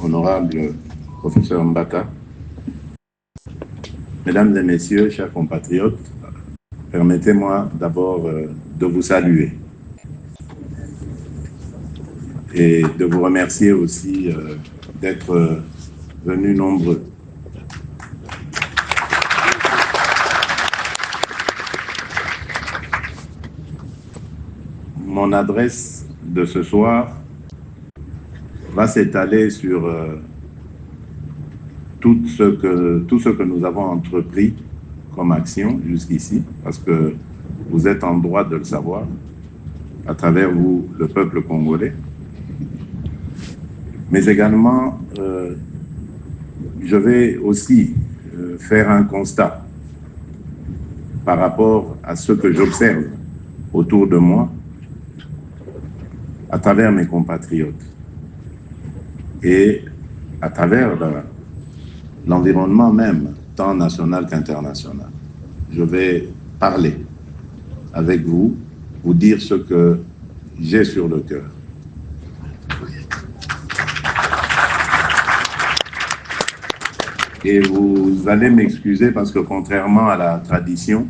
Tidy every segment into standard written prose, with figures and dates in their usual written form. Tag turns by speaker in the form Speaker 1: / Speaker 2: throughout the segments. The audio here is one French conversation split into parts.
Speaker 1: Honorable professeur Mbata, Mesdames et Messieurs, chers compatriotes, permettez-moi d'abord de vous saluer et de vous remercier aussi d'être venus nombreux. Mon adresse de ce soir va s'étaler sur tout ce que nous avons entrepris comme action jusqu'ici, parce que vous êtes en droit de le savoir, à travers vous, le peuple congolais. Mais également, je vais aussi faire un constat par rapport à ce que j'observe autour de moi, à travers mes compatriotes et à travers l'environnement même, tant national qu'international. Je vais parler avec vous, vous dire ce que j'ai sur le cœur. Et vous allez m'excuser parce que contrairement à la tradition,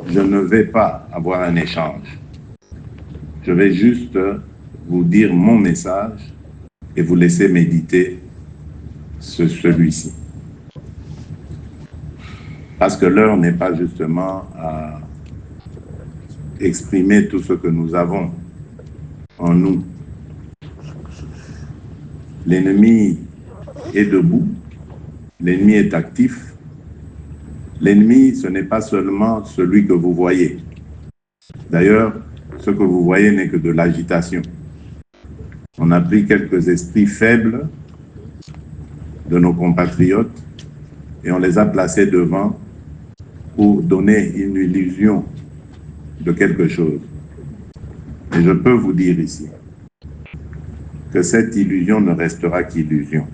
Speaker 1: je ne vais pas avoir un échange. Je vais juste vous dire mon message et vous laisser méditer celui-ci. Parce que l'heure n'est pas justement à exprimer tout ce que nous avons en nous. L'ennemi est debout, l'ennemi est actif. L'ennemi, ce n'est pas seulement celui que vous voyez. D'ailleurs, ce que vous voyez n'est que de l'agitation. On a pris quelques esprits faibles de nos compatriotes et on les a placés devant pour donner une illusion de quelque chose. Et je peux vous dire ici que cette illusion ne restera qu'illusion.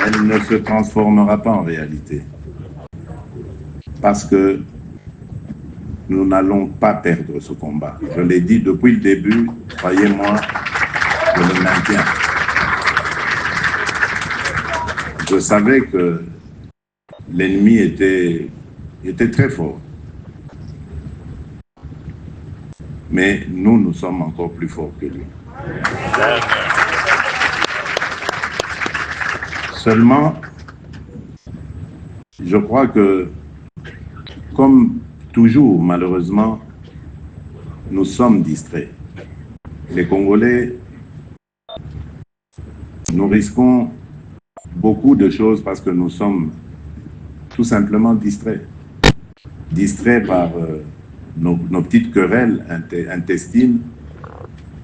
Speaker 1: Elle ne se transformera pas en réalité. Parce que nous n'allons pas perdre ce combat. Je l'ai dit depuis le début, croyez-moi, je le maintiens. Je savais que l'ennemi était très fort. Mais nous sommes encore plus forts que lui. Seulement, je crois que, comme toujours, malheureusement, nous sommes distraits. Les Congolais, nous risquons beaucoup de choses parce que nous sommes tout simplement distraits. Distraits par nos petites querelles intestines,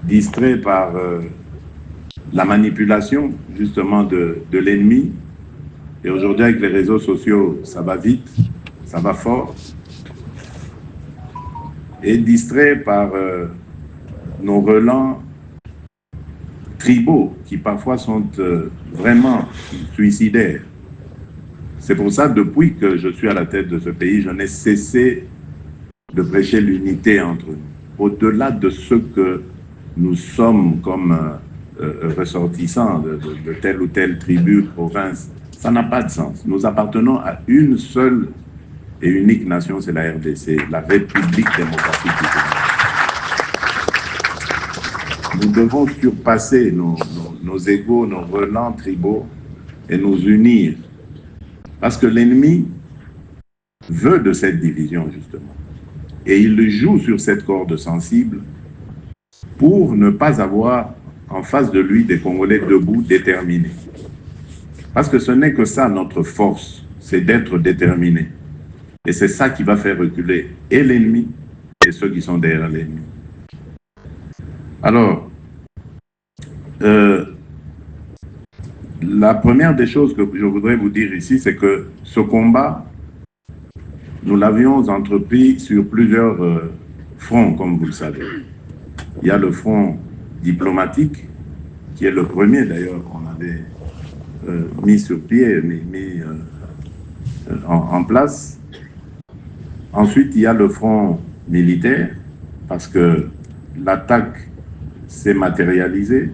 Speaker 1: distraits par la manipulation, justement, de l'ennemi. Et aujourd'hui, avec les réseaux sociaux, ça va vite, ça va fort. Et distraits par nos relents tribaux qui parfois sont vraiment suicidaires. C'est pour ça, depuis que je suis à la tête de ce pays, je n'ai cessé de prêcher l'unité entre nous. Au-delà de ce que nous sommes comme ressortissants de telle ou telle tribu, province, ça n'a pas de sens. Nous appartenons à une seule et unique nation, c'est la RDC, la République démocratique du Congo. Nous devons surpasser nos égos, nos relents tribaux et nous unir. Parce que l'ennemi veut de cette division, justement. Et il joue sur cette corde sensible pour ne pas avoir en face de lui des Congolais debout, déterminés. Parce que ce n'est que ça notre force, c'est d'être déterminés. Et c'est ça qui va faire reculer et l'ennemi et ceux qui sont derrière l'ennemi. Alors, la première des choses que je voudrais vous dire ici, c'est que ce combat, nous l'avions entrepris sur plusieurs fronts, comme vous le savez. Il y a le front diplomatique, qui est le premier d'ailleurs qu'on avait mis sur pied, mis en place. Ensuite, il y a le front militaire, parce que l'attaque s'est matérialisée.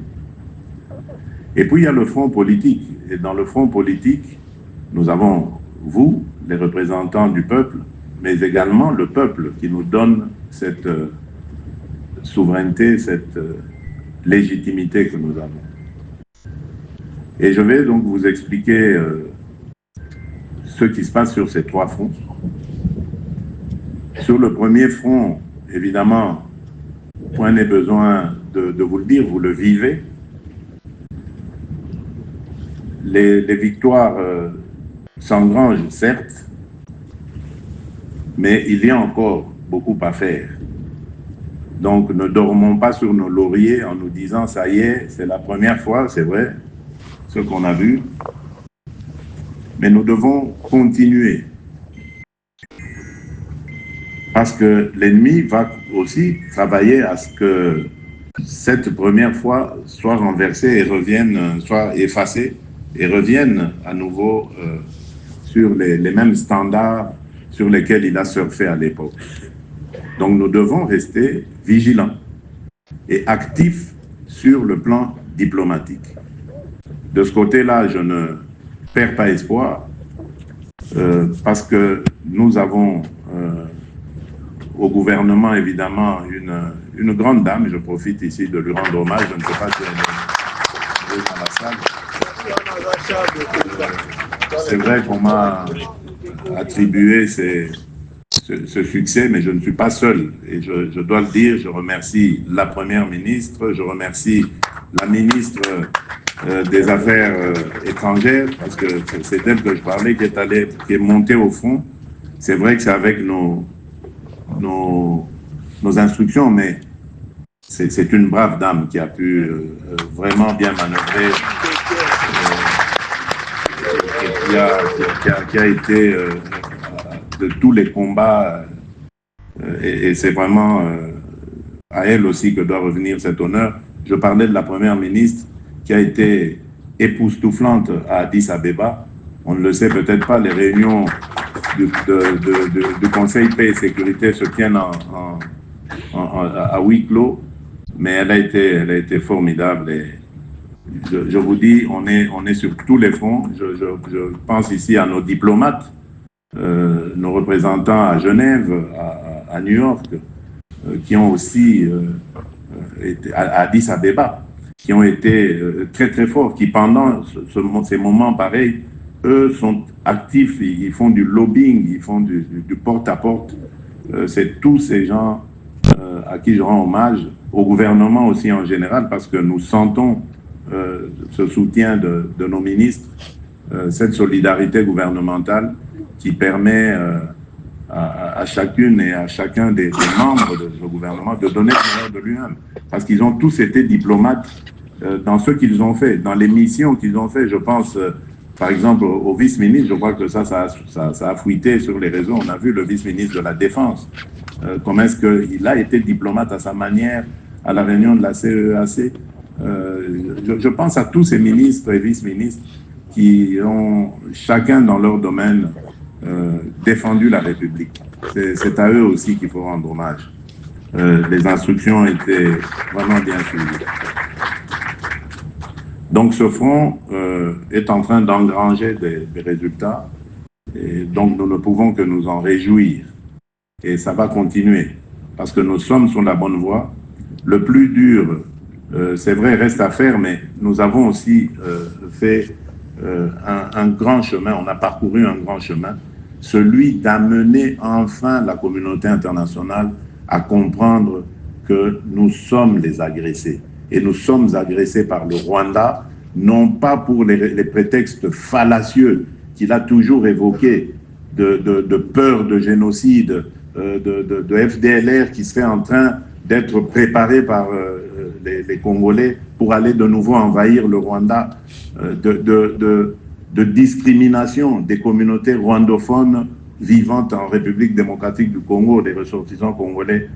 Speaker 1: Et puis il y a le front politique. Et dans le front politique, nous avons vous, les représentants du peuple, mais également le peuple qui nous donne cette souveraineté, cette légitimité que nous avons. Et je vais donc vous expliquer ce qui se passe sur ces trois fronts. Sur le premier front, évidemment, point n'est besoin de vous le dire, vous le vivez. Les victoires s'engrangent, certes, mais il y a encore beaucoup à faire. Donc, ne dormons pas sur nos lauriers en nous disant, ça y est, c'est la première fois, c'est vrai, ce qu'on a vu. Mais nous devons continuer. Parce que l'ennemi va aussi travailler à ce que cette première fois soit renversée et revienne, soit effacée et revienne à nouveau sur les mêmes standards sur lesquels il a surfé à l'époque. Donc nous devons rester vigilants et actifs sur le plan diplomatique. De ce côté-là, je ne perds pas espoir parce que nous avons au gouvernement, évidemment, une grande dame. Je profite ici de lui rendre hommage. Je ne sais pas si elle est dans la salle. C'est vrai qu'on m'a attribué ce succès, mais je ne suis pas seul. Et je dois le dire, je remercie la Première ministre, je remercie la ministre des Affaires étrangères, parce que c'est d'elle que je parlais, qui est montée au front. C'est vrai que c'est avec nos instructions, mais c'est une brave dame qui a pu vraiment bien manœuvrer et qui a été de tous les combats et c'est vraiment à elle aussi que doit revenir cet honneur. Je parlais de la Première ministre qui a été époustouflante à Addis Abeba. On ne le sait peut-être pas, les réunions du Conseil paix et sécurité se tiennent à huis clos, mais elle a été formidable. Et je vous dis, on est sur tous les fronts. Je pense ici à nos diplomates, nos représentants à Genève, à New York, qui ont aussi été à Addis Abeba, qui ont été très très forts, qui pendant ces moments pareils, eux sont actifs, ils font du lobbying, ils font du porte-à-porte. C'est tous ces gens à qui je rends hommage, au gouvernement aussi en général, parce que nous sentons ce soutien de nos ministres, cette solidarité gouvernementale qui permet à chacune et à chacun des membres de ce gouvernement de donner le meilleur de lui-même. Parce qu'ils ont tous été diplomates dans ce qu'ils ont fait, dans les missions qu'ils ont fait. Je pense, par exemple, au vice-ministre, je crois que ça a fuité sur les réseaux. On a vu le vice-ministre de la Défense. Comment est-ce qu'il a été diplomate à sa manière à la réunion de la CEAC. Je pense à tous ces ministres et vice-ministres qui ont, chacun dans leur domaine, défendu la République. C'est à eux aussi qu'il faut rendre hommage. Les instructions étaient vraiment bien suivies. Donc ce front est en train d'engranger des résultats et donc nous ne pouvons que nous en réjouir. Et ça va continuer parce que nous sommes sur la bonne voie. Le plus dur, c'est vrai, reste à faire, mais nous avons aussi fait un grand chemin, on a parcouru un grand chemin, celui d'amener enfin la communauté internationale à comprendre que nous sommes les agressés. Et nous sommes agressés par le Rwanda, non pas pour les prétextes fallacieux qu'il a toujours évoqués, de peur de génocide, de FDLR qui serait en train d'être préparé par les Congolais pour aller de nouveau envahir le Rwanda, de discrimination des communautés rwandophones vivantes en République démocratique du Congo, des ressortissants congolais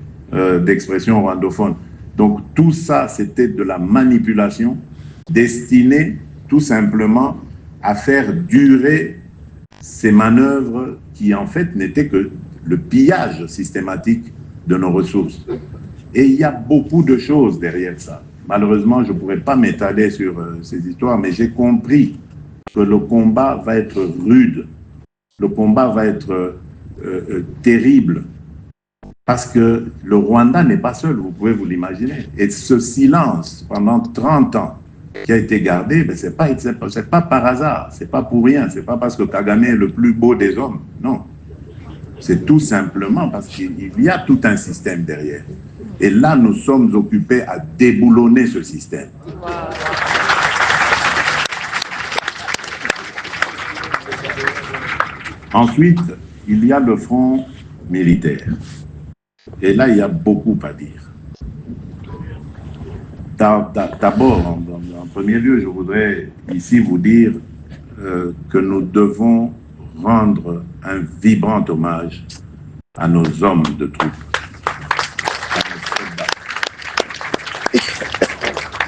Speaker 1: d'expression rwandophone. Donc tout ça, c'était de la manipulation destinée tout simplement à faire durer ces manœuvres qui en fait n'étaient que le pillage systématique de nos ressources. Et il y a beaucoup de choses derrière ça. Malheureusement, je ne pourrais pas m'étaler sur ces histoires, mais j'ai compris que le combat va être rude, le combat va être terrible, parce que le Rwanda n'est pas seul, vous pouvez vous l'imaginer. Et ce silence pendant 30 ans qui a été gardé, ben, c'est pas par hasard, c'est pas pour rien, c'est pas parce que Kagame est le plus beau des hommes, non. C'est tout simplement parce qu'il y a tout un système derrière. Et là, nous sommes occupés à déboulonner ce système. Ensuite, il y a le front militaire. Et là, il y a beaucoup à dire. D'abord, en premier lieu, je voudrais ici vous dire que nous devons rendre un vibrant hommage à nos hommes de troupe.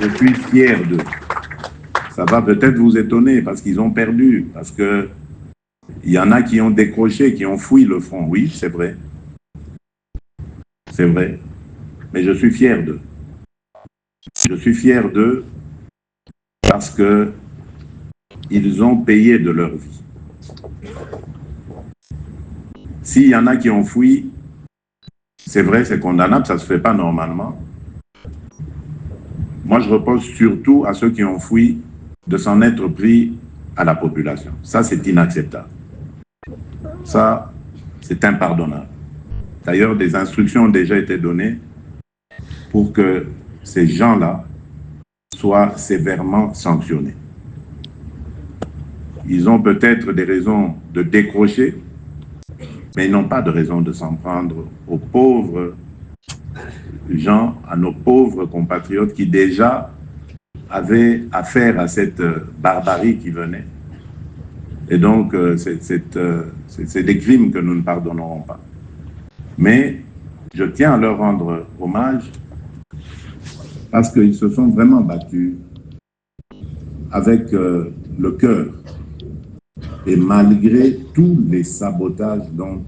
Speaker 1: Je suis fier d'eux. Ça va peut-être vous étonner parce qu'ils ont perdu, parce que il y en a qui ont décroché, qui ont fui le front. Oui, c'est vrai. C'est vrai. Mais je suis fier d'eux. Je suis fier d'eux parce que ils ont payé de leur vie. S'il y en a qui ont fui, c'est vrai, c'est condamnable, ça ne se fait pas normalement. Moi, je repose surtout à ceux qui ont fui de s'en être pris à la population. Ça, c'est inacceptable. Ça, c'est impardonnable. D'ailleurs, des instructions ont déjà été données pour que ces gens-là soient sévèrement sanctionnés. Ils ont peut-être des raisons de décrocher, mais ils n'ont pas de raison de s'en prendre aux pauvres gens, à nos pauvres compatriotes qui déjà avaient affaire à cette barbarie qui venait. Et donc, c'est des crimes que nous ne pardonnerons pas. Mais je tiens à leur rendre hommage parce qu'ils se sont vraiment battus avec le cœur et malgré tous les sabotages dont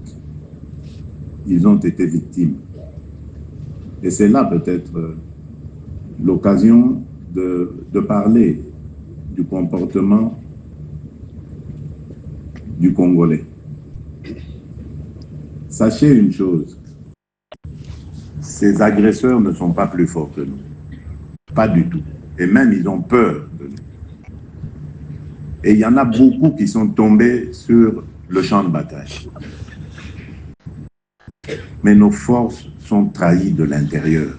Speaker 1: ils ont été victimes. Et c'est là peut-être l'occasion de parler du comportement du Congolais. Sachez une chose, ces agresseurs ne sont pas plus forts que nous. Pas du tout. Et même, ils ont peur de nous. Et il y en a beaucoup qui sont tombés sur le champ de bataille. Mais nos forces sont trahies de l'intérieur.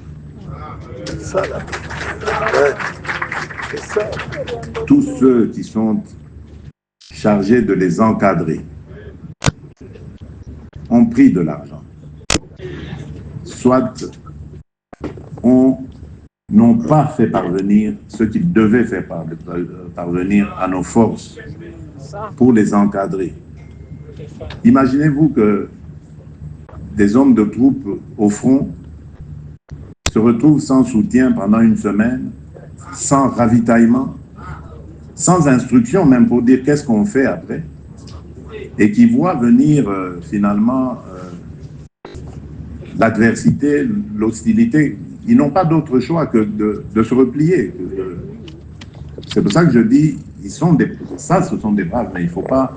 Speaker 1: Tous ceux qui sont chargés de les encadrer ont pris de l'argent. Soit n'ont pas fait parvenir ce qu'ils devaient faire parvenir à nos forces pour les encadrer. Imaginez-vous que des hommes de troupes au front se retrouvent sans soutien pendant une semaine, sans ravitaillement, sans instruction même pour dire qu'est-ce qu'on fait après, et qui voient venir finalement l'adversité, l'hostilité. Ils n'ont pas d'autre choix que de se replier. C'est pour ça que je dis, ce sont des braves, mais il ne faut pas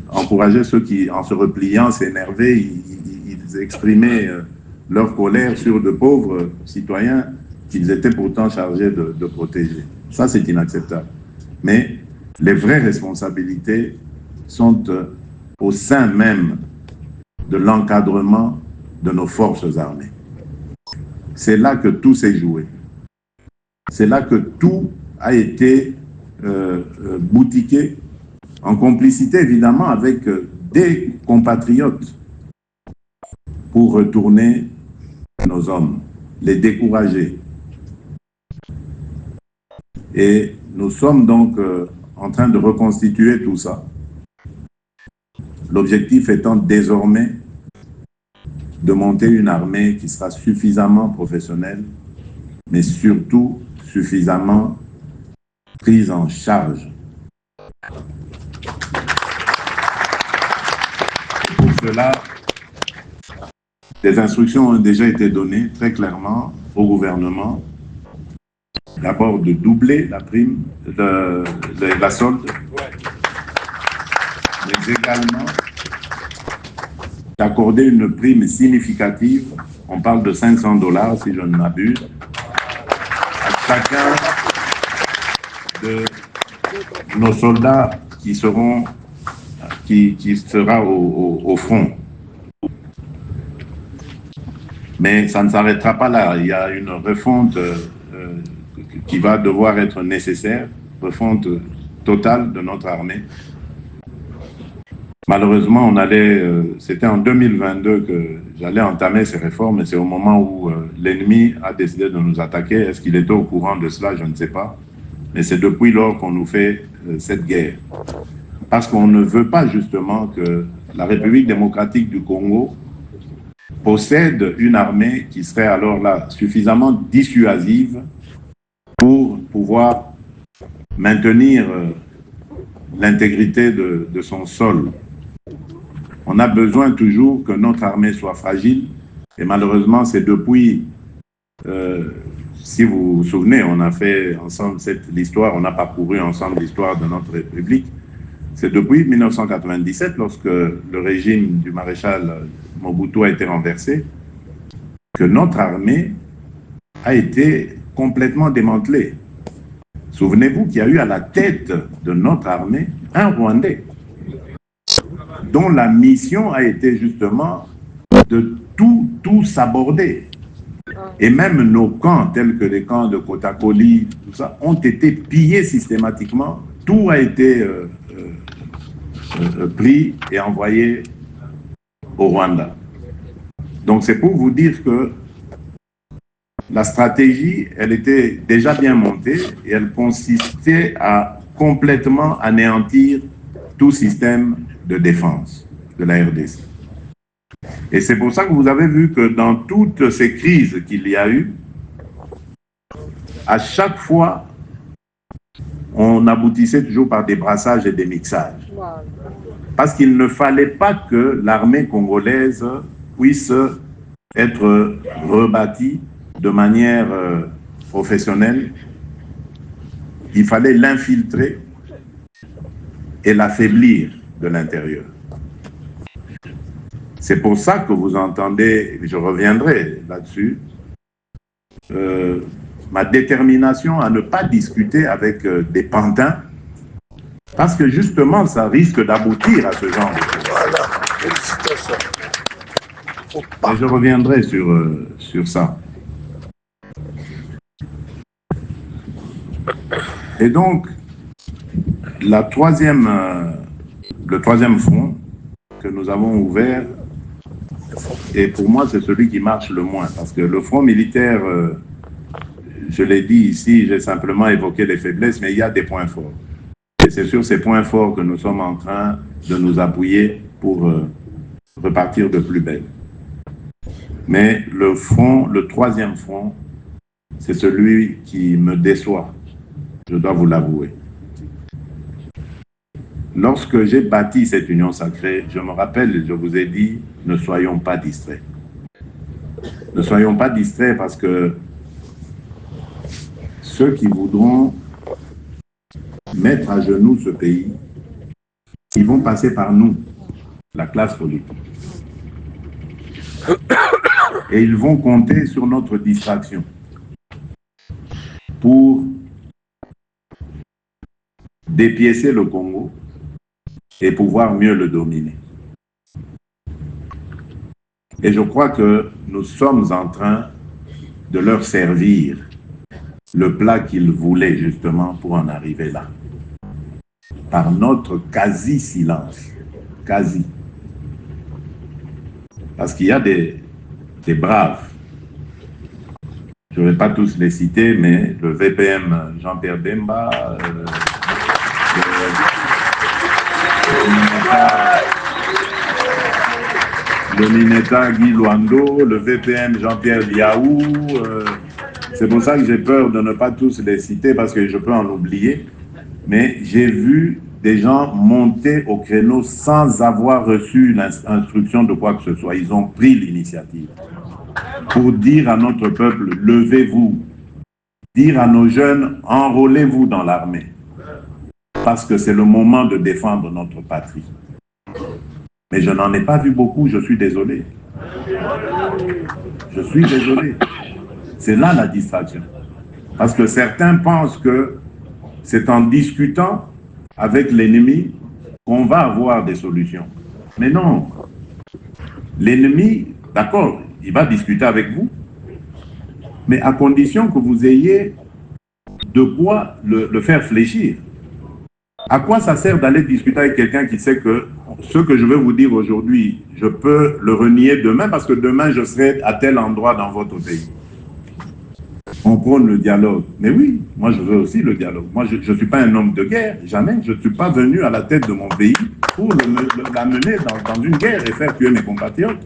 Speaker 1: encourager ceux qui, en se repliant, s'énervaient, ils exprimaient leur colère sur de pauvres citoyens qu'ils étaient pourtant chargés de protéger. Ça, c'est inacceptable. Mais les vraies responsabilités sont au sein même de l'encadrement de nos forces armées. C'est là que tout s'est joué. C'est là que tout a été boutiqué, en complicité évidemment avec des compatriotes, pour retourner nos hommes, les décourager. Et nous sommes donc en train de reconstituer tout ça. L'objectif étant désormais de monter une armée qui sera suffisamment professionnelle, mais surtout suffisamment prise en charge. Pour cela, Des instructions ont déjà été données très clairement au gouvernement. D'abord de doubler la prime, la solde, mais également d'accorder une prime significative, on parle de 500 $, si je ne m'abuse, à chacun de nos soldats qui sera au front. Mais ça ne s'arrêtera pas là. Il y a une refonte qui va devoir être nécessaire, refonte totale de notre armée. Malheureusement, c'était en 2022 que j'allais entamer ces réformes, et c'est au moment où l'ennemi a décidé de nous attaquer. Est-ce qu'il était au courant de cela? Je ne sais pas. Mais c'est depuis lors qu'on nous fait cette guerre. Parce qu'on ne veut pas justement que la République démocratique du Congo possède une armée qui serait alors là suffisamment dissuasive pour pouvoir maintenir l'intégrité de son sol. On a besoin toujours que notre armée soit fragile, et malheureusement, c'est depuis, si vous vous souvenez, on a fait ensemble l'histoire, on a parcouru ensemble l'histoire de notre République. C'est depuis 1997, lorsque le régime du maréchal Mobutu a été renversé, que notre armée a été complètement démantelée. Souvenez-vous qu'il y a eu à la tête de notre armée un Rwandais, dont la mission a été justement de tout s'aborder. Et même nos camps, tels que les camps de Kotakoli, tout ça, ont été pillés systématiquement. Tout a été pris et envoyé au Rwanda. Donc c'est pour vous dire que la stratégie, elle était déjà bien montée et elle consistait à complètement anéantir tout système de défense de la RDC. Et c'est pour ça que vous avez vu que dans toutes ces crises qu'il y a eu, à chaque fois, on aboutissait toujours par des brassages et des mixages. Parce qu'il ne fallait pas que l'armée congolaise puisse être rebâtie de manière professionnelle. Il fallait l'infiltrer et l'affaiblir de l'intérieur. C'est pour ça que vous entendez, je reviendrai là-dessus, ma détermination à ne pas discuter avec des pantins, parce que justement, ça risque d'aboutir à ce genre de choses.
Speaker 2: Voilà, félicitations.
Speaker 1: Et je reviendrai sur ça. Et donc, le troisième front que nous avons ouvert, et pour moi, c'est celui qui marche le moins, parce que le front militaire, je l'ai dit ici, j'ai simplement évoqué les faiblesses, mais il y a des points forts. Et c'est sur ces points forts que nous sommes en train de nous appuyer pour repartir de plus belle. Mais le troisième front, c'est celui qui me déçoit, je dois vous l'avouer. Lorsque j'ai bâti cette union sacrée, je me rappelle, je vous ai dit, ne soyons pas distraits. Ne soyons pas distraits parce que ceux qui voudront mettre à genoux ce pays, ils vont passer par nous, la classe politique. Et ils vont compter sur notre distraction pour dépiécer le Congo et pouvoir mieux le dominer. Et je crois que nous sommes en train de leur servir le plat qu'ils voulaient justement pour en arriver là. Par notre quasi-silence. Quasi. Parce qu'il y a des braves. Je ne vais pas tous les citer, mais le VPM Jean-Pierre Bemba, le Mineta Guy Luando, le VPM Jean-Pierre Liaou. C'est pour ça que j'ai peur de ne pas tous les citer parce que je peux en oublier. Mais j'ai vu des gens montés au créneau sans avoir reçu l'instruction de quoi que ce soit. Ils ont pris l'initiative pour dire à notre peuple, levez-vous. Dire à nos jeunes, enrôlez-vous dans l'armée. Parce que c'est le moment de défendre notre patrie. Mais je n'en ai pas vu beaucoup, je suis désolé. Je suis désolé. C'est là la distraction. Parce que certains pensent que c'est en discutant avec l'ennemi qu'on va avoir des solutions. Mais non. L'ennemi, d'accord, il va discuter avec vous, mais à condition que vous ayez de quoi le faire fléchir. À quoi ça sert d'aller discuter avec quelqu'un qui sait que ce que je vais vous dire aujourd'hui, je peux le renier demain parce que demain je serai à tel endroit dans votre pays. On prône le dialogue. Mais oui, moi je veux aussi le dialogue. Moi je ne suis pas un homme de guerre, jamais. Je ne suis pas venu à la tête de mon pays pour l'amener dans une guerre et faire tuer mes compatriotes.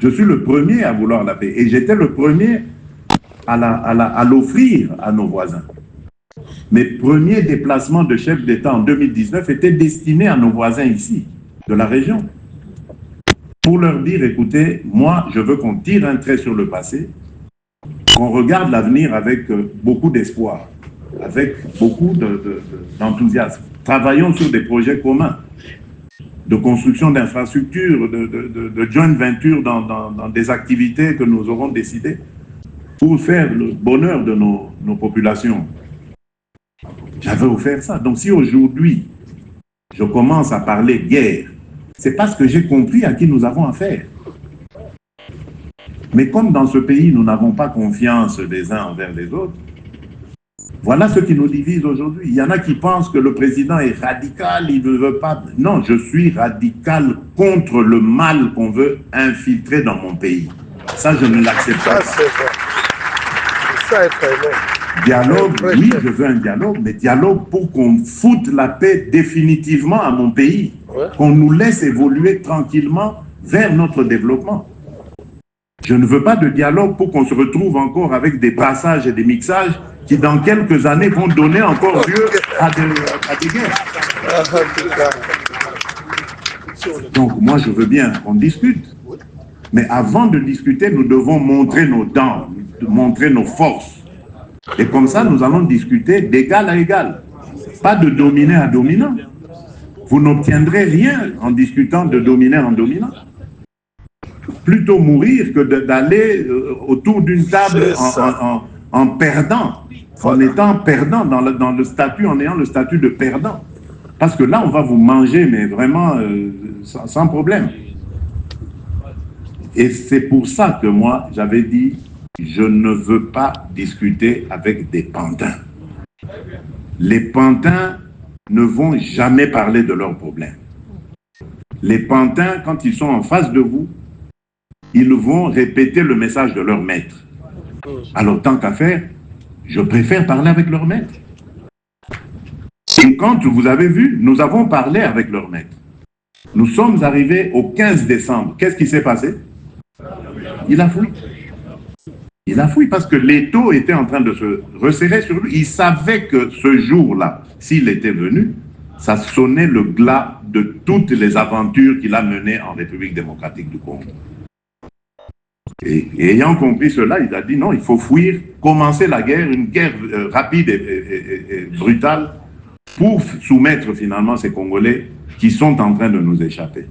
Speaker 1: Je suis le premier à vouloir la paix. Et j'étais le premier à l'offrir à nos voisins. Mes premiers déplacements de chef d'État en 2019 étaient destinés à nos voisins ici, de la région. Pour leur dire, écoutez, moi je veux qu'on tire un trait sur le passé, qu'on regarde l'avenir avec beaucoup d'espoir, avec beaucoup d'enthousiasme. Travaillons sur des projets communs, de construction d'infrastructures, de joint venture dans des activités que nous aurons décidées pour faire le bonheur de nos populations. J'avais offert ça. Donc si aujourd'hui, je commence à parler guerre, c'est parce que j'ai compris à qui nous avons affaire. Mais comme dans ce pays, nous n'avons pas confiance les uns envers les autres, voilà ce qui nous divise aujourd'hui. Il y en a qui pensent que le président est radical, il ne veut pas... Non, je suis radical contre le mal qu'on veut infiltrer dans mon pays. Ça, je ne l'accepte pas.
Speaker 2: Ça est très bon.
Speaker 1: Dialogue, oui, je veux un dialogue, mais dialogue pour qu'on foute la paix définitivement à mon pays, qu'on nous laisse évoluer tranquillement vers notre développement. Je ne veux pas de dialogue pour qu'on se retrouve encore avec des passages et des mixages qui, dans quelques années, vont donner encore lieu à des guerres. Donc, moi, je veux bien qu'on discute. Mais avant de discuter, nous devons montrer nos dents, montrer nos forces. Et comme ça, nous allons discuter d'égal à égal. Pas de dominant à dominant. Vous n'obtiendrez rien en discutant de dominant en dominant. Plutôt mourir que d'aller autour d'une table en perdant, en étant perdant dans le statut, en ayant le statut de perdant. Parce que là, on va vous manger, mais vraiment sans problème. Et c'est pour ça que moi, j'avais dit, je ne veux pas discuter avec des pantins. Les pantins ne vont jamais parler de leurs problèmes. Les pantins, quand ils sont en face de vous, ils vont répéter le message de leur maître. Alors, tant qu'à faire, je préfère parler avec leur maître. Et quand vous avez vu, nous avons parlé avec leur maître. Nous sommes arrivés au 15 décembre. Qu'est-ce qui s'est passé? Il a fui. Il a fui parce que l'étau était en train de se resserrer sur lui. Il savait que ce jour-là, s'il était venu, ça sonnait le glas de toutes les aventures qu'il a menées en République démocratique du Congo. Et ayant compris cela, il a dit non, il faut fuir, commencer la guerre, une guerre rapide et brutale pour soumettre finalement ces Congolais qui sont en train de nous échapper.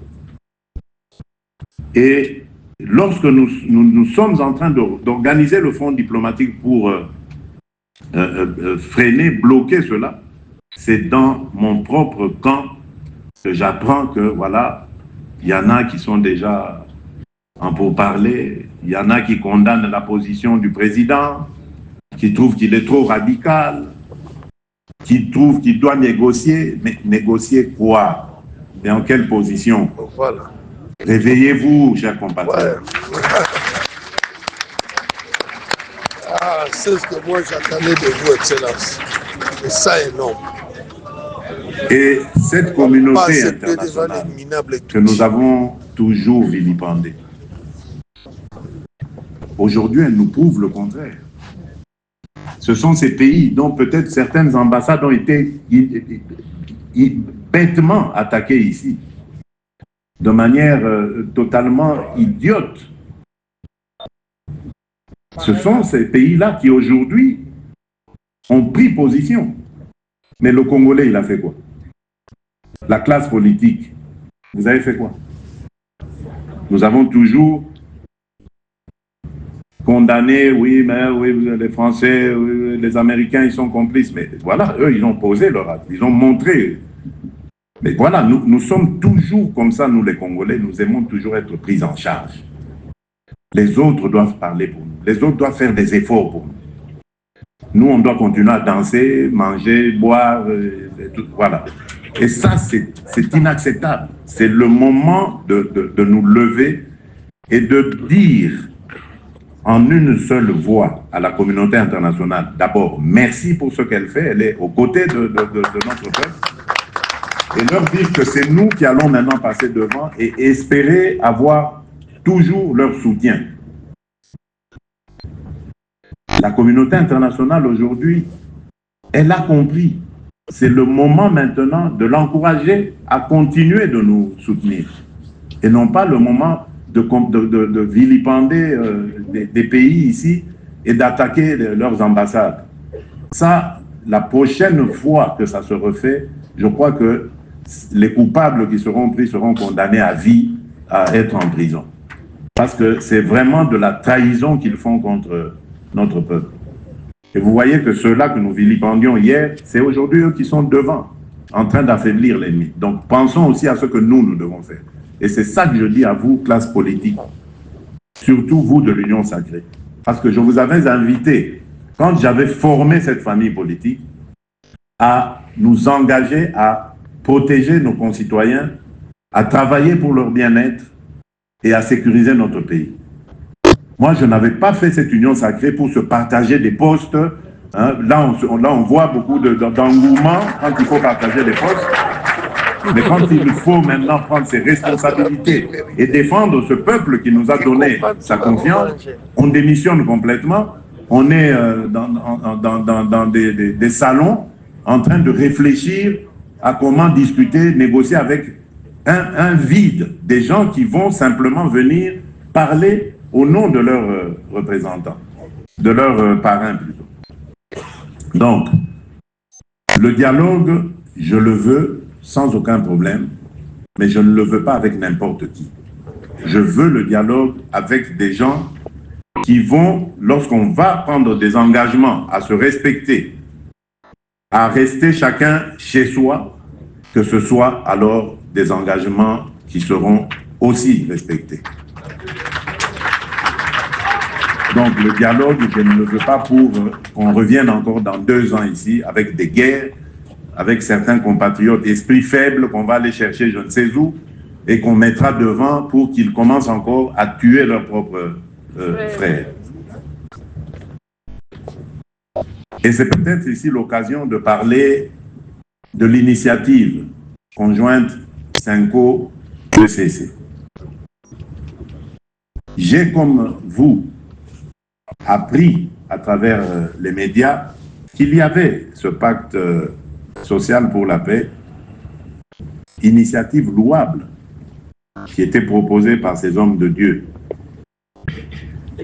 Speaker 1: Et lorsque nous sommes en train d'organiser le front diplomatique pour freiner, bloquer cela, c'est dans mon propre camp que j'apprends que voilà, il y en a qui sont déjà en pourparlers, il y en a qui condamnent la position du président, qui trouvent qu'il est trop radical, qui trouvent qu'il doit négocier. Mais négocier quoi? Et en quelle position?
Speaker 2: Voilà.
Speaker 1: Réveillez-vous, chers compatriotes.
Speaker 2: Ouais. Ah, c'est ce que moi j'attendais de vous, Excellence. Et ça est énorme.
Speaker 1: Et cette communauté internationale que nous avons toujours vilipendée, aujourd'hui, elle nous prouve le contraire. Ce sont ces pays dont peut-être certaines ambassades ont été bêtement attaqués ici, de manière totalement idiote. Ce sont ces pays-là qui aujourd'hui ont pris position. Mais le Congolais, il a fait quoi? La classe politique, vous avez fait quoi? Nous avons toujours condamné, oui, mais oui, les Français, oui, les Américains, ils sont complices. Mais voilà, eux, ils ont posé leur acte, ils ont montré. Mais voilà, nous sommes toujours comme ça, nous les Congolais, nous aimons toujours être pris en charge. Les autres doivent parler pour nous, les autres doivent faire des efforts pour nous. Nous, on doit continuer à danser, manger, boire, tout, voilà. Et ça, c'est inacceptable. C'est le moment de nous lever et de dire en une seule voix à la communauté internationale, d'abord, merci pour ce qu'elle fait, elle est aux côtés de notre peuple, et leur dire que c'est nous qui allons maintenant passer devant et espérer avoir toujours leur soutien. La communauté internationale aujourd'hui, elle a compris. C'est le moment maintenant de l'encourager à continuer de nous soutenir. Et non pas le moment de vilipender des pays ici et d'attaquer leurs ambassades. Ça, la prochaine fois que ça se refait, je crois que les coupables qui seront pris seront condamnés à vie à être en prison. Parce que c'est vraiment de la trahison qu'ils font contre notre peuple. Et vous voyez que ceux-là que nous vilipendions hier, c'est aujourd'hui eux qui sont devant, en train d'affaiblir l'ennemi. Donc pensons aussi à ce que nous devons faire. Et c'est ça que je dis à vous, classe politique, surtout vous de l'Union sacrée. Parce que je vous avais invité, quand j'avais formé cette famille politique, à nous engager à protéger nos concitoyens, à travailler pour leur bien-être et à sécuriser notre pays. Moi, je n'avais pas fait cette union sacrée pour se partager des postes. Hein. Là, on voit beaucoup d'engouement quand il faut partager des postes. Mais quand il faut maintenant prendre ses responsabilités et défendre ce peuple qui nous a donné sa confiance, on démissionne complètement. On est dans des salons en train de réfléchir à comment discuter, négocier avec un vide, des gens qui vont simplement venir parler au nom de leurs représentants, de leurs parrains plutôt. Donc, le dialogue, je le veux sans aucun problème, mais je ne le veux pas avec n'importe qui. Je veux le dialogue avec des gens qui vont, lorsqu'on va prendre des engagements à se respecter, à rester chacun chez soi, que ce soit alors des engagements qui seront aussi respectés. Donc le dialogue, je ne le veux pas pour qu'on revienne encore dans 2 ans ici avec des guerres, avec certains compatriotes esprits faibles qu'on va aller chercher je ne sais où et qu'on mettra devant pour qu'ils commencent encore à tuer leurs propres frères. Et c'est peut-être ici l'occasion de parler de l'initiative conjointe Cinco-ECC. J'ai, comme vous, appris à travers les médias qu'il y avait ce pacte social pour la paix, initiative louable, qui était proposée par ces hommes de Dieu.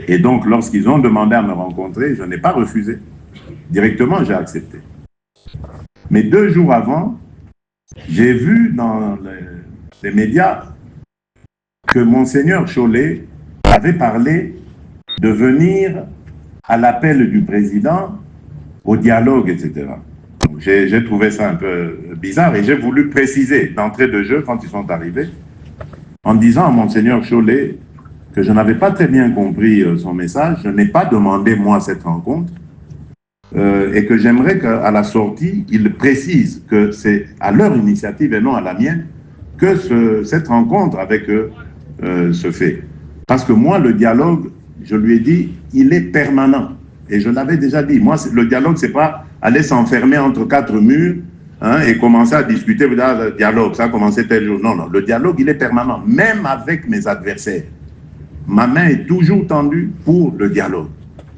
Speaker 1: Et donc, lorsqu'ils ont demandé à me rencontrer, je n'ai pas refusé. Directement, j'ai accepté. Mais 2 jours avant, j'ai vu dans les médias que Monseigneur Chollet avait parlé de venir à l'appel du président au dialogue, etc. J'ai trouvé ça un peu bizarre et j'ai voulu préciser d'entrée de jeu quand ils sont arrivés en disant à Monseigneur Chollet que je n'avais pas très bien compris son message, je n'ai pas demandé moi cette rencontre et que j'aimerais qu'à la sortie, ils précisent que c'est à leur initiative et non à la mienne que cette rencontre avec eux se fait. Parce que moi, le dialogue, je lui ai dit, il est permanent. Et je l'avais déjà dit, moi, le dialogue, c'est pas aller s'enfermer entre 4 murs et commencer à discuter, le dialogue, ça a commencé tel jour. Non, non, le dialogue, il est permanent, même avec mes adversaires. Ma main est toujours tendue pour le dialogue.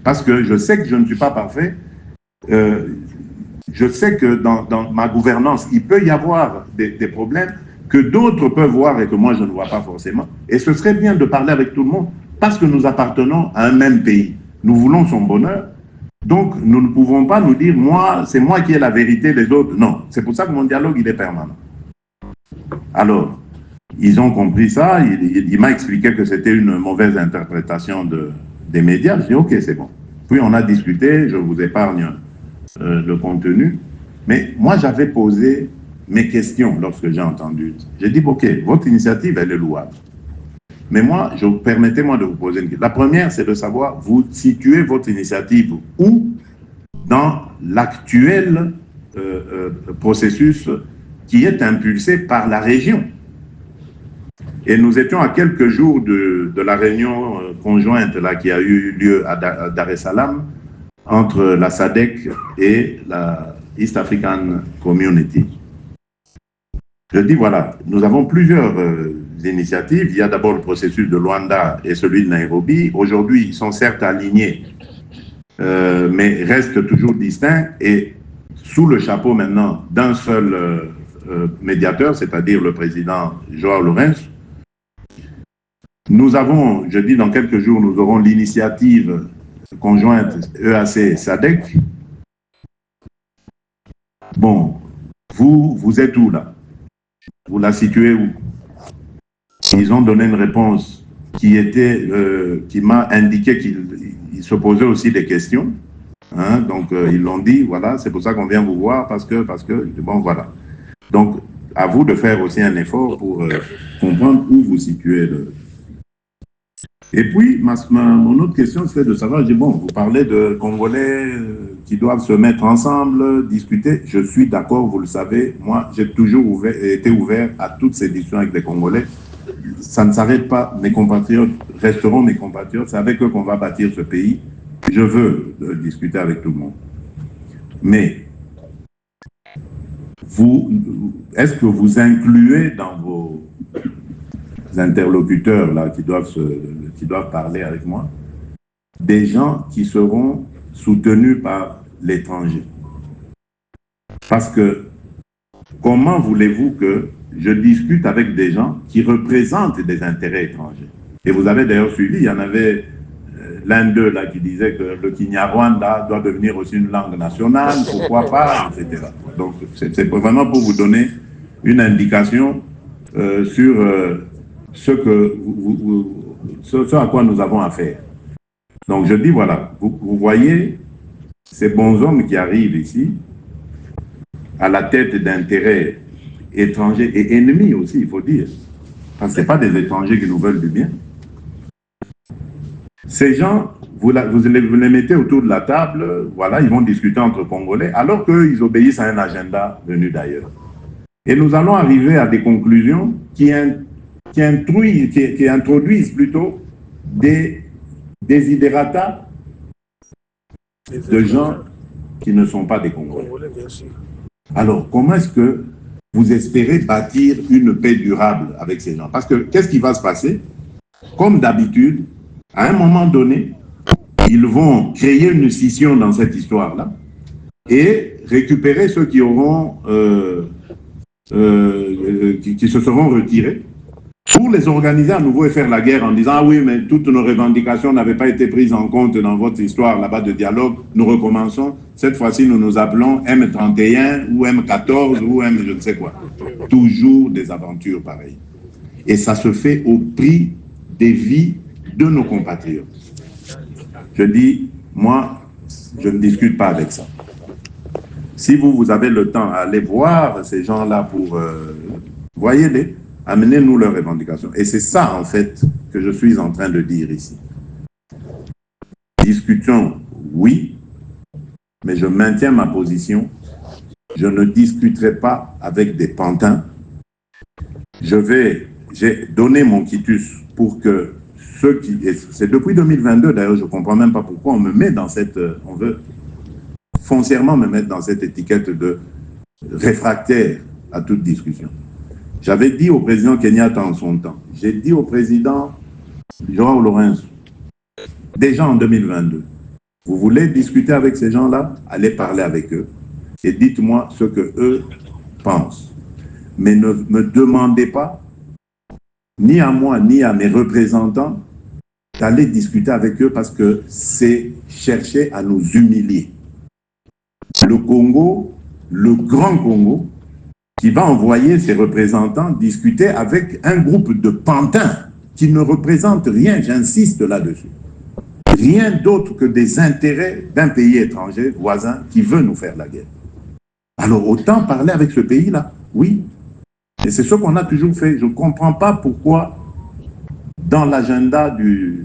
Speaker 1: Parce que je sais que je ne suis pas parfait. je sais que dans ma gouvernance, il peut y avoir des problèmes que d'autres peuvent voir et que moi je ne vois pas forcément. Et ce serait bien de parler avec tout le monde parce que nous appartenons à un même pays. Nous voulons son bonheur. Donc, nous ne pouvons pas nous dire, moi, c'est moi qui ai la vérité, les autres. Non, c'est pour ça que mon dialogue, il est permanent. Alors, ils ont compris ça. Il m'a expliqué que c'était une mauvaise interprétation des médias. Je dis, OK, c'est bon. Puis on a discuté, je vous épargne le contenu. Mais moi, j'avais posé mes questions lorsque j'ai entendu. J'ai dit, OK, votre initiative, elle est louable. Mais moi, permettez-moi de vous poser une question. La première, c'est de savoir, vous situez votre initiative où dans l'actuel processus qui est impulsé par la région. Et nous étions à quelques jours de la réunion conjointe là, qui a eu lieu à Dar es Salaam entre la SADC et la East African Community. Je dis, voilà, nous avons plusieurs initiatives. Il y a d'abord le processus de Luanda et celui de Nairobi. Aujourd'hui, ils sont certes alignés, mais restent toujours distincts et sous le chapeau maintenant d'un seul médiateur, c'est-à-dire le président João Lourenço. Nous avons, je dis dans quelques jours, nous aurons l'initiative conjointe EAC-SADC. Bon, vous êtes où là? Vous la situez où? Ils ont donné une réponse qui m'a indiqué qu'ils se posaient aussi des questions. Hein, donc, ils l'ont dit, voilà, c'est pour ça qu'on vient vous voir, parce que, bon, voilà. Donc, à vous de faire aussi un effort pour comprendre où vous situez. Et puis, mon autre question, c'est de savoir, je dis, bon, vous parlez de Congolais qui doivent se mettre ensemble, discuter. Je suis d'accord, vous le savez. Moi, j'ai toujours été ouvert à toutes ces discussions avec les Congolais. Ça ne s'arrête pas. Mes compatriotes resteront mes compatriotes. C'est avec eux qu'on va bâtir ce pays. Je veux discuter avec tout le monde. Mais, est-ce que vous incluez dans vos interlocuteurs là, qui doivent parler avec moi, des gens qui seront soutenus par l'étranger? Parce que comment voulez-vous que je discute avec des gens qui représentent des intérêts étrangers? Et vous avez d'ailleurs suivi, il y en avait l'un d'eux là qui disait que le Kinyarwanda doit devenir aussi une langue nationale, pourquoi pas, etc. Donc c'est vraiment pour vous donner une indication sur ce à quoi nous avons affaire. Donc je dis voilà, vous voyez ces bons hommes qui arrivent ici à la tête d'intérêts étrangers et ennemis aussi, il faut dire, parce que ce n'est pas des étrangers qui nous veulent du bien. Ces gens, vous les mettez autour de la table, voilà, ils vont discuter entre Congolais, alors qu'ils obéissent à un agenda venu d'ailleurs. Et nous allons arriver à des conclusions qui introduisent plutôt des desiderata de gens qui ne sont pas des Congolais. Alors, comment est-ce que vous espérez bâtir une paix durable avec ces gens? Parce que qu'est-ce qui va se passer? Comme d'habitude, à un moment donné, ils vont créer une scission dans cette histoire-là et récupérer ceux qui auront qui se seront retirés pour les organiser à nouveau et faire la guerre en disant « Ah oui, mais toutes nos revendications n'avaient pas été prises en compte dans votre histoire là-bas de dialogue. Nous recommençons. Cette fois-ci, nous nous appelons M31 ou M14 ou M je ne sais quoi. » Toujours des aventures pareilles. Et ça se fait au prix des vies de nos compatriotes. Je dis, moi, je ne discute pas avec ça. Si vous avez le temps à aller voir ces gens-là pour... voyez-les, amenez-nous leurs revendications. Et c'est ça, en fait, que je suis en train de dire ici. Discutons, oui, mais je maintiens ma position. Je ne discuterai pas avec des pantins. J'ai donné mon quitus pour que ceux qui... C'est depuis 2022, d'ailleurs, je ne comprends même pas pourquoi on me met dans cette... On veut foncièrement me mettre dans cette étiquette de réfractaire à toute discussion. J'avais dit au président Kenyatta en son temps, j'ai dit au président João Lourenço, déjà en 2022, vous voulez discuter avec ces gens-là, allez parler avec eux. et dites-moi ce que eux pensent. Mais ne me demandez pas, ni à moi, ni à mes représentants, d'aller discuter avec eux parce que c'est chercher à nous humilier. Le Congo, le grand Congo, qui va envoyer ses représentants discuter avec un groupe de pantins qui ne représentent rien, j'insiste là-dessus. Rien d'autre que des intérêts d'un pays étranger, voisin, qui veut nous faire la guerre. Alors autant parler avec ce pays-là, oui. Et c'est ce qu'on a toujours fait. Je ne comprends pas pourquoi, dans l'agenda de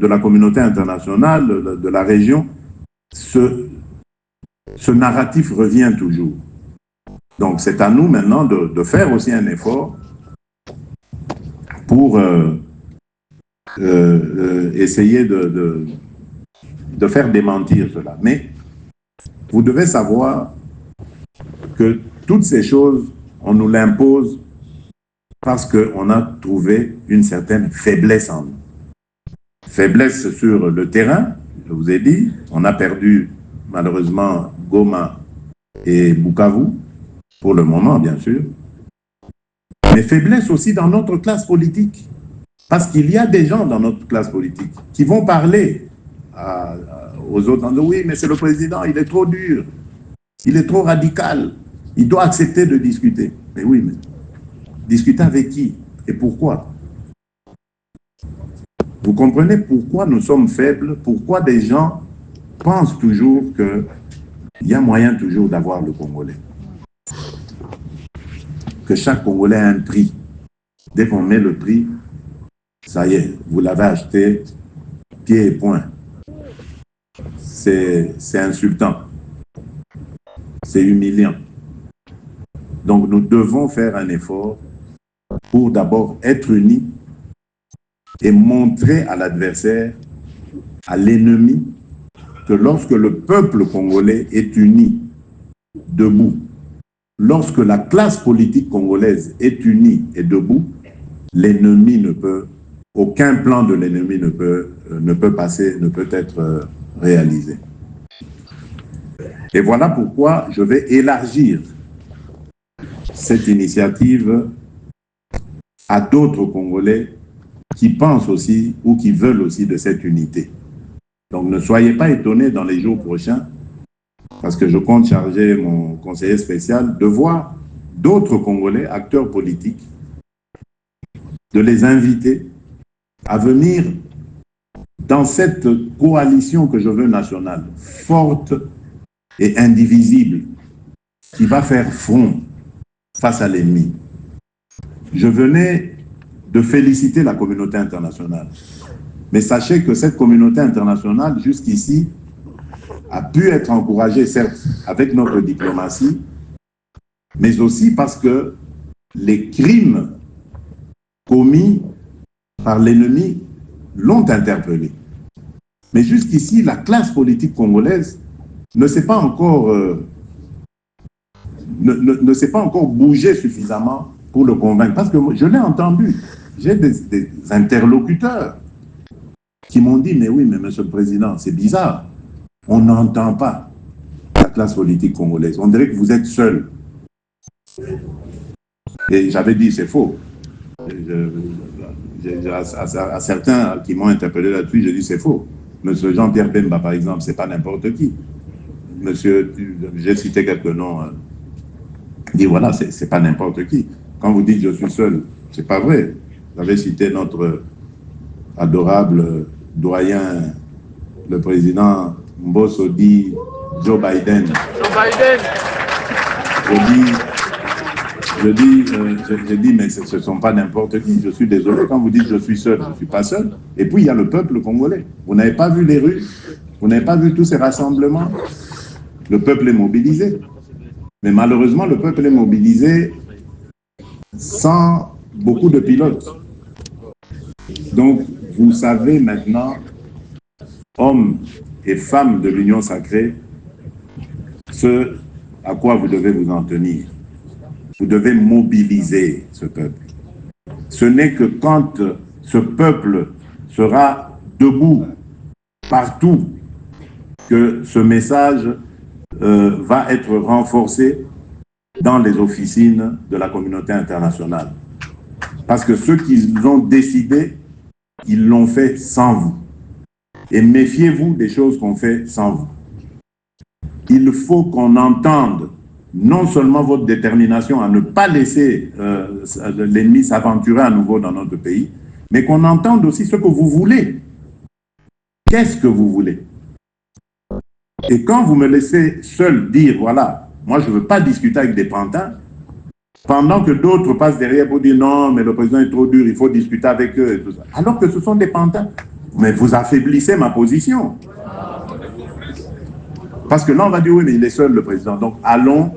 Speaker 1: la communauté internationale, de la région, ce narratif revient toujours. Donc c'est à nous maintenant de faire aussi un effort pour essayer de faire démentir cela. Mais vous devez savoir que toutes ces choses, on nous l'impose parce qu'on a trouvé une certaine faiblesse en nous. Faiblesse sur le terrain, je vous ai dit, on a perdu malheureusement Goma et Bukavu, pour le moment bien sûr, mais faiblesse aussi dans notre classe politique, parce qu'il y a des gens dans notre classe politique qui vont parler aux autres en disant oui, mais c'est le président, il est trop dur, il est trop radical, il doit accepter de discuter. Mais oui, mais discuter avec qui et pourquoi? Vous comprenez pourquoi nous sommes faibles, pourquoi des gens pensent toujours qu'il y a moyen toujours d'avoir le Congolais. Que chaque Congolais a un prix. Dès qu'on met le prix, ça y est, vous l'avez acheté, pied et poing. C'est insultant. C'est humiliant. Donc nous devons faire un effort pour d'abord être unis et montrer à l'adversaire, à l'ennemi, que lorsque le peuple congolais est uni, debout, lorsque la classe politique congolaise est unie et debout, l'ennemi ne peut, aucun plan de l'ennemi ne peut passer, ne peut être réalisé. Et voilà pourquoi je vais élargir cette initiative à d'autres Congolais qui pensent aussi ou qui veulent aussi de cette unité. Donc ne soyez pas étonnés dans les jours prochains, parce que je compte charger mon conseiller spécial de voir d'autres Congolais, acteurs politiques, de les inviter à venir dans cette coalition que je veux nationale, forte et indivisible, qui va faire front face à l'ennemi. Je venais de féliciter la communauté internationale. Mais sachez que cette communauté internationale, jusqu'ici, a pu être encouragée, certes, avec notre diplomatie, mais aussi parce que les crimes commis par l'ennemi l'ont interpellé. Mais jusqu'ici, la classe politique congolaise ne s'est pas encore, ne s'est pas encore bougée suffisamment pour le convaincre. Parce que je l'ai entendu, j'ai des interlocuteurs qui m'ont dit, mais oui, mais monsieur le président, c'est bizarre. On n'entend pas la classe politique congolaise. On dirait que vous êtes seul. Et j'avais dit, c'est faux. À certains qui m'ont interpellé là-dessus, j'ai dit, c'est faux. Monsieur Jean-Pierre Bemba, par exemple, c'est pas n'importe qui. Monsieur, j'ai cité quelques noms. Dit, voilà, c'est pas n'importe qui. Quand vous dites, je suis seul, c'est pas vrai. Vous avez cité notre adorable doyen, le président Mbosso dit Joe Biden. Je dis, mais ce ne sont pas n'importe qui. Je suis désolé quand vous dites je suis seul, je ne suis pas seul. Et puis il y a le peuple congolais. Vous n'avez pas vu les rues, vous n'avez pas vu tous ces rassemblements. Le peuple est mobilisé. Mais malheureusement, le peuple est mobilisé sans beaucoup de pilotes. Donc, vous savez maintenant, hommes et femmes de l'Union sacrée, ce à quoi vous devez vous en tenir. Vous devez mobiliser ce peuple. Ce n'est que quand ce peuple sera debout partout que ce message va être renforcée dans les officines de la communauté internationale. Parce que ceux qui l'ont décidé, ils l'ont fait sans vous. Et méfiez-vous des choses qu'on fait sans vous. Il faut qu'on entende non seulement votre détermination à ne pas laisser l'ennemi s'aventurer à nouveau dans notre pays, mais qu'on entende aussi ce que vous voulez. Qu'est-ce que vous voulez? Et quand vous me laissez seul dire, voilà, moi je ne veux pas discuter avec des pantins, pendant que d'autres passent derrière pour dire non, mais le président est trop dur, il faut discuter avec eux et tout ça. Alors que ce sont des pantins. Mais vous affaiblissez ma position. Parce que là, on va dire, oui, mais il est seul, le président. Donc, allons,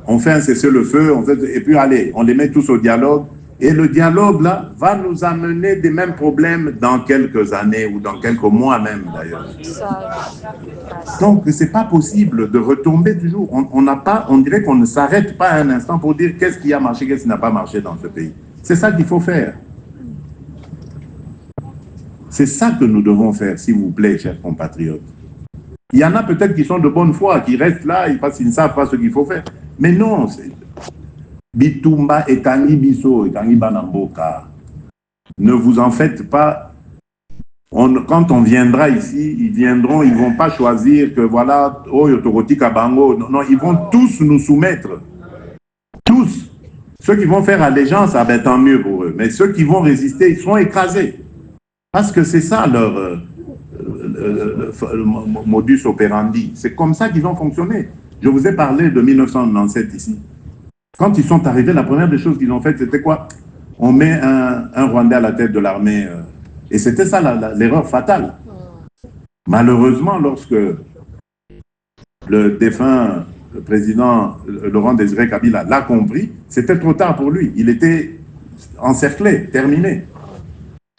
Speaker 1: on fait un cessez-le-feu, et puis allez, on les met tous au dialogue. Et le dialogue, là, va nous amener des mêmes problèmes dans quelques années ou dans quelques mois même, d'ailleurs. Donc, ce n'est pas possible de retomber toujours. On dirait qu'on ne s'arrête pas un instant pour dire qu'est-ce qui a marché, qu'est-ce qui n'a pas marché dans ce pays. C'est ça qu'il faut faire. C'est ça que nous devons faire, s'il vous plaît, chers compatriotes. Il y en a peut-être qui sont de bonne foi, qui restent là, parce qu'ils ne savent pas ce qu'il faut faire. Mais non, c'est Bitumba et Tangi Biso et Tangi Banamboka. Ne vous en faites pas. Quand on viendra ici, ils viendront, ils ne vont pas choisir que voilà, oh, Yotoroti Kabango. Non, ils vont tous nous soumettre. Tous. Ceux qui vont faire allégeance, ah ben, tant mieux pour eux. Mais ceux qui vont résister, ils seront écrasés. Parce que c'est ça leur modus operandi. C'est comme ça qu'ils ont fonctionné. Je vous ai parlé de 1997 ici. Quand ils sont arrivés, la première des choses qu'ils ont faites, c'était quoi? On met un Rwandais à la tête de l'armée. Et c'était ça l'erreur fatale. Malheureusement, lorsque le défunt président Laurent Désiré Kabila l'a compris, c'était trop tard pour lui. Il était encerclé, terminé.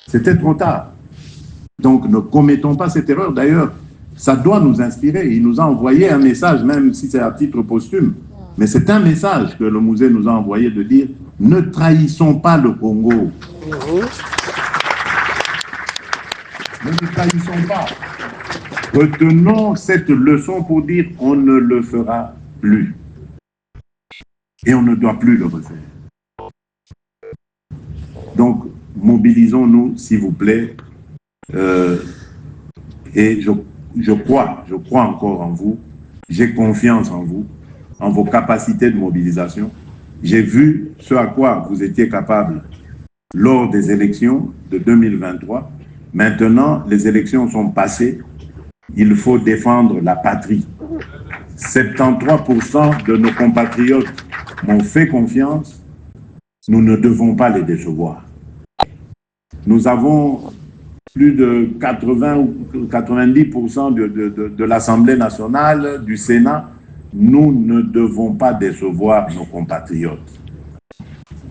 Speaker 1: C'était trop tard. Donc, ne commettons pas cette erreur. D'ailleurs, ça doit nous inspirer. Il nous a envoyé un message, même si c'est à titre posthume. Mais c'est un message que le musée nous a envoyé de dire « Ne trahissons pas le Congo. » Ne le trahissons pas. Retenons cette leçon pour dire « On ne le fera plus. » Et on ne doit plus le refaire. Donc, mobilisons-nous, s'il vous plaît. Et je crois encore en vous. J'ai confiance en vous, en vos capacités de mobilisation. J'ai vu ce à quoi vous étiez capable lors des élections de 2023. Maintenant, les élections sont passées. Il faut défendre la patrie. 73% de nos compatriotes m'ont fait confiance. Nous ne devons pas les décevoir. Nous avons plus de 80 ou 90% de l'Assemblée nationale, du Sénat. Nous ne devons pas décevoir nos compatriotes.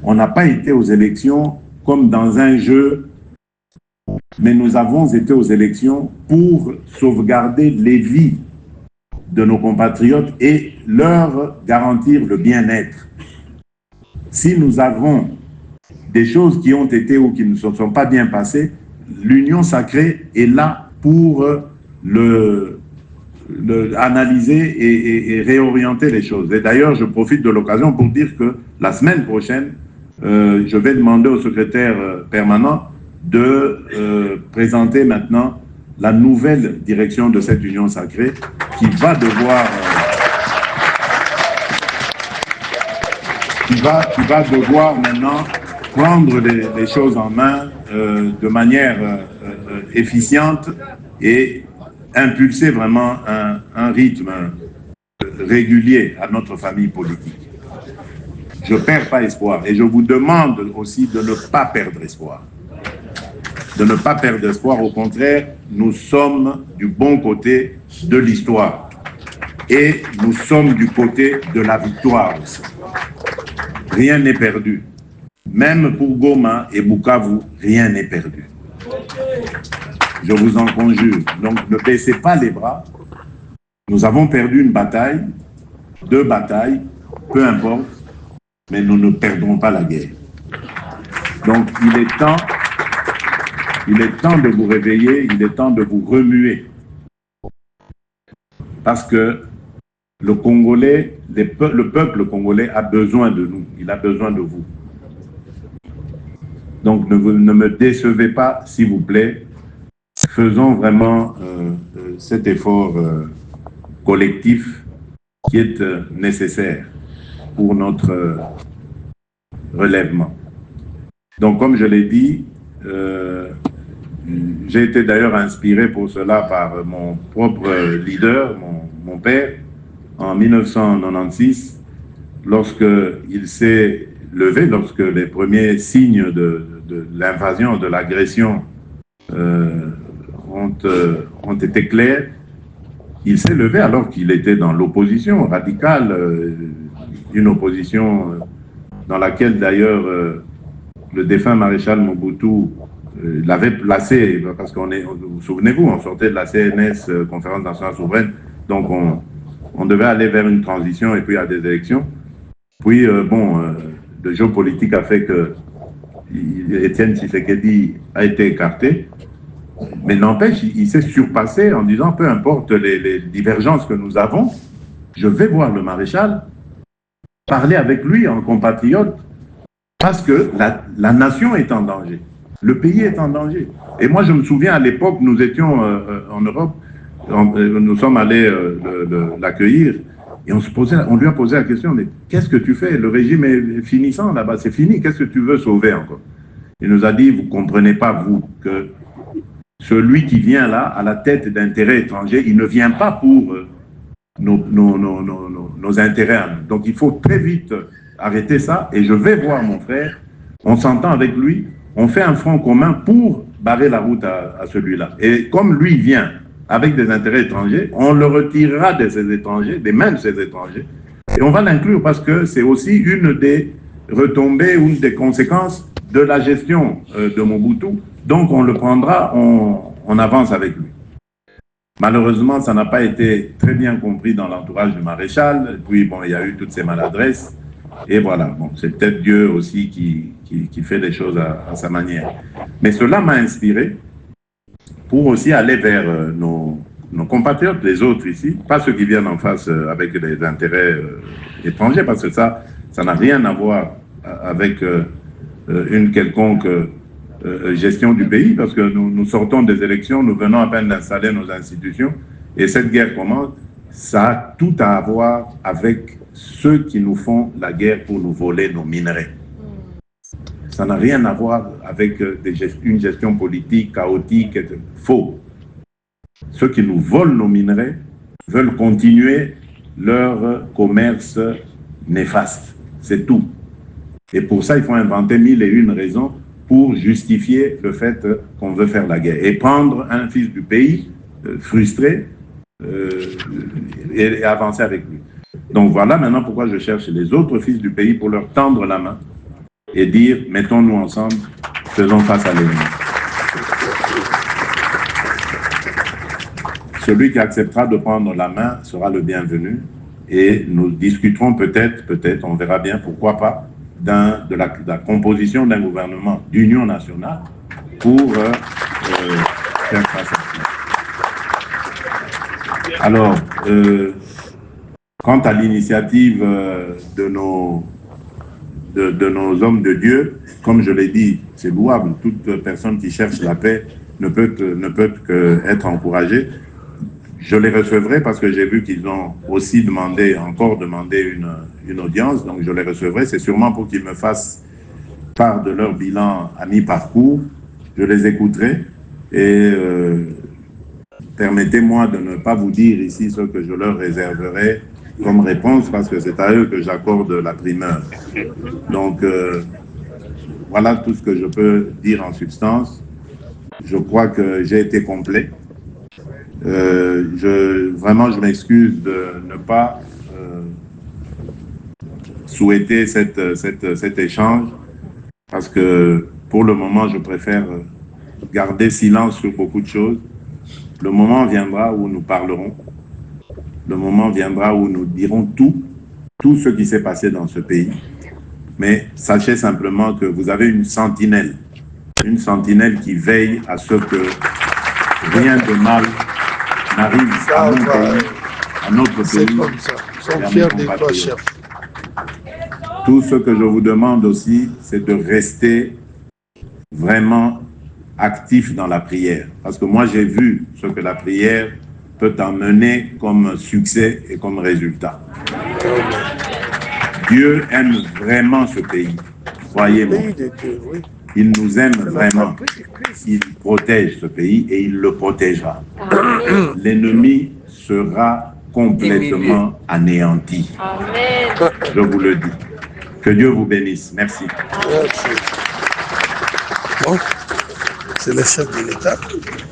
Speaker 1: On n'a pas été aux élections comme dans un jeu, mais nous avons été aux élections pour sauvegarder les vies de nos compatriotes et leur garantir le bien-être. Si nous avons des choses qui ont été ou qui ne se sont pas bien passées, l'Union sacrée est là pour analyser et réorienter les choses. Et d'ailleurs, je profite de l'occasion pour dire que la semaine prochaine, je vais demander au secrétaire permanent de présenter maintenant la nouvelle direction de cette Union sacrée qui va devoir maintenant prendre les choses en main de manière efficiente et impulser vraiment un rythme régulier à notre famille politique. Je ne perds pas espoir et je vous demande aussi de ne pas perdre espoir. De ne pas perdre espoir, au contraire, nous sommes du bon côté de l'histoire et nous sommes du côté de la victoire aussi. Rien n'est perdu. Même pour Goma et Bukavu, rien n'est perdu. Je vous en conjure. Donc, ne baissez pas les bras. Nous avons perdu une bataille, 2 batailles, peu importe, mais nous ne perdrons pas la guerre. Donc, il est temps de vous réveiller, il est temps de vous remuer. Parce que le Congolais, le peuple congolais a besoin de nous, il a besoin de vous. Donc ne me décevez pas, s'il vous plaît. Faisons vraiment cet effort collectif qui est nécessaire pour notre relèvement. Donc, comme je l'ai dit, j'ai été d'ailleurs inspiré pour cela par mon propre leader, mon père, en 1996, lorsqu'il s'est levé, lorsque les premiers signes de l'invasion, de l'agression ont été clairs. Il s'est levé alors qu'il était dans l'opposition radicale, une opposition dans laquelle d'ailleurs le défunt maréchal Mobutu l'avait placé, parce vous souvenez-vous, on sortait de la CNS, Conférence nationale souveraine, donc on devait aller vers une transition et puis à des élections. Puis, le jeu politique a fait que Étienne Tshisekedi a été écarté. Mais n'empêche, il s'est surpassé en disant, peu importe les divergences que nous avons, je vais voir le maréchal, parler avec lui en compatriote, parce que la nation est en danger, le pays est en danger. Et moi, je me souviens, à l'époque, nous étions en Europe, nous sommes allés l'accueillir, et on lui a posé la question, mais qu'est-ce que tu fais? Le régime est finissant là-bas, c'est fini, qu'est-ce que tu veux sauver encore? Il nous a dit, vous ne comprenez pas, vous, que celui qui vient là, à la tête d'intérêts étrangers, il ne vient pas pour nos intérêts à nous. Donc il faut très vite arrêter ça, et je vais voir mon frère, on s'entend avec lui, on fait un front commun pour barrer la route à celui-là. Et comme lui vient avec des intérêts étrangers, on le retirera de ces étrangers, des mains de ces étrangers, et on va l'inclure parce que c'est aussi une des retombées, une des conséquences de la gestion de Mobutu. Donc on le prendra, on avance avec lui. Malheureusement, ça n'a pas été très bien compris dans l'entourage du maréchal. Puis bon, il y a eu toutes ces maladresses. Et voilà, bon, c'est peut-être Dieu aussi qui fait les choses à sa manière. Mais cela m'a inspiré pour aussi aller vers nos compatriotes, les autres ici, pas ceux qui viennent en face avec des intérêts étrangers, parce que ça n'a rien à voir avec une quelconque gestion du pays, parce que nous sortons des élections, nous venons à peine d'installer nos institutions, et cette guerre commence, ça a tout à voir avec ceux qui nous font la guerre pour nous voler nos minerais. Ça n'a rien à voir avec une gestion politique chaotique, faux. Ceux qui nous volent nos minerais veulent continuer leur commerce néfaste, c'est tout. Et pour ça, il faut inventer 1001 raisons pour justifier le fait qu'on veut faire la guerre. Et prendre un fils du pays, frustré, et avancer avec lui. Donc voilà maintenant pourquoi je cherche les autres fils du pays pour leur tendre la main et dire, mettons-nous ensemble, faisons face à l'ennemi. Celui qui acceptera de prendre la main sera le bienvenu et nous discuterons peut-être, on verra bien, pourquoi pas, de la composition d'un gouvernement d'union nationale pour faire face à ça. Alors, quant à l'initiative de nos hommes de Dieu, comme je l'ai dit, c'est louable. Toute personne qui cherche la paix ne peut qu'être encouragée. Je les recevrai parce que j'ai vu qu'ils ont aussi encore demandé une audience, donc je les recevrai. C'est sûrement pour qu'ils me fassent part de leur bilan à mi-parcours. Je les écouterai et permettez-moi de ne pas vous dire ici ce que je leur réserverai comme réponse parce que c'est à eux que j'accorde la primeur. Donc, voilà tout ce que je peux dire en substance. Je crois que j'ai été complet. Vraiment, je m'excuse de ne pas souhaiter cet échange parce que pour le moment, je préfère garder silence sur beaucoup de choses. Le moment viendra où nous parlerons. Le moment viendra où nous dirons tout ce qui s'est passé dans ce pays. Mais sachez simplement que vous avez une sentinelle qui veille à ce que rien de mal n'arrive à mon pays, à notre pays,
Speaker 2: Ils sont
Speaker 1: et à mes
Speaker 2: fiers de toi,
Speaker 1: compatriotes.
Speaker 2: chef.
Speaker 1: Tout ce que je vous demande aussi, c'est de rester vraiment actif dans la prière. Parce que moi, j'ai vu ce que la prière peut emmener comme succès et comme résultat. Dieu aime vraiment ce pays. Croyez-moi.
Speaker 2: Pays de Dieu, oui.
Speaker 1: Il nous aime vraiment. Il protège ce pays et il le protégera. L'ennemi sera complètement anéanti.
Speaker 3: Amen.
Speaker 1: Je vous le dis. Que Dieu vous bénisse. Merci.
Speaker 2: Merci. Bon, c'est le chef de l'État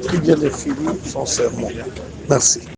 Speaker 2: qui vient de finir son sermon. Merci.